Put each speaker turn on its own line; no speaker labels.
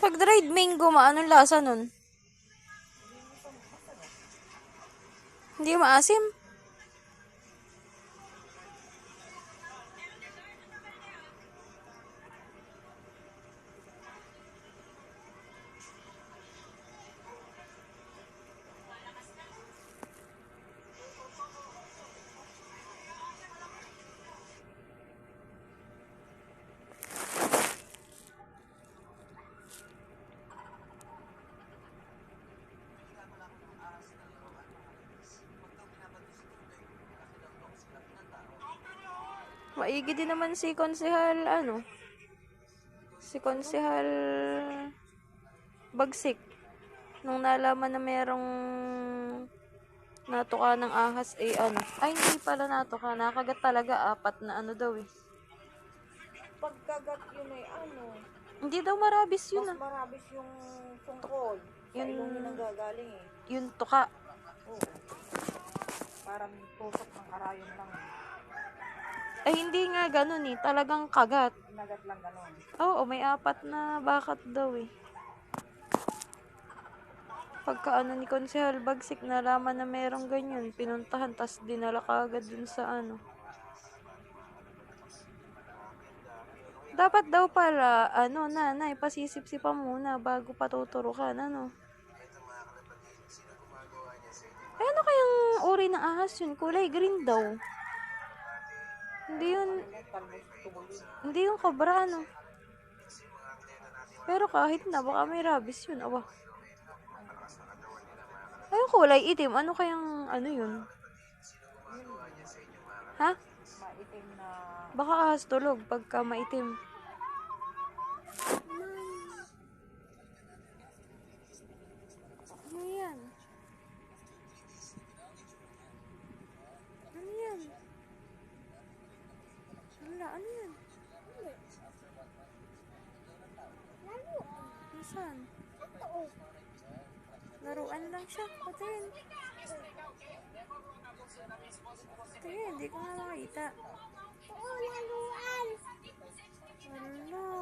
Pag dried mango, anong lasa nun? Hindi maasim? Maigi din naman si Konsehal, si Konsehal Bagsik. Nung nalaman na merong natuka ng ahas, ay hindi pala natuka, nakagat talaga, 4 na daw eh.
Pagkagat yun ay
Hindi daw marabis yun
mas marabis yung tungkol. Sa ilong yun ang gagaling eh.
Yung tuka.
Oo. Parang tusok ng karayon lang.
Ay hindi nga ganun eh, talagang kagat.
Nagat lang ganun.
Oo, may 4 na bakat daw eh. Pagka ni Konsehal Bagsik, nalaman na merong ganyan, pinuntahan, tas dinala kagad dun sa Dapat daw pala, nanay, pasisip-sipan muna bago patuturukan, Ay, ano kayang uri ng ahas yun? Kulay green daw. Hindi yung cobra, Pero kahit na, baka may rabies yun, awa. Ay, yung kulay itim, ano kayang, yun? Ha?
Maitim na...
Baka ahas tulog pagka maitim. Ano yan? Ano yan? Wala, ano yan? Nasaan? Laruan lang siya. Patin. Patin, hindi ko na makita. Wala.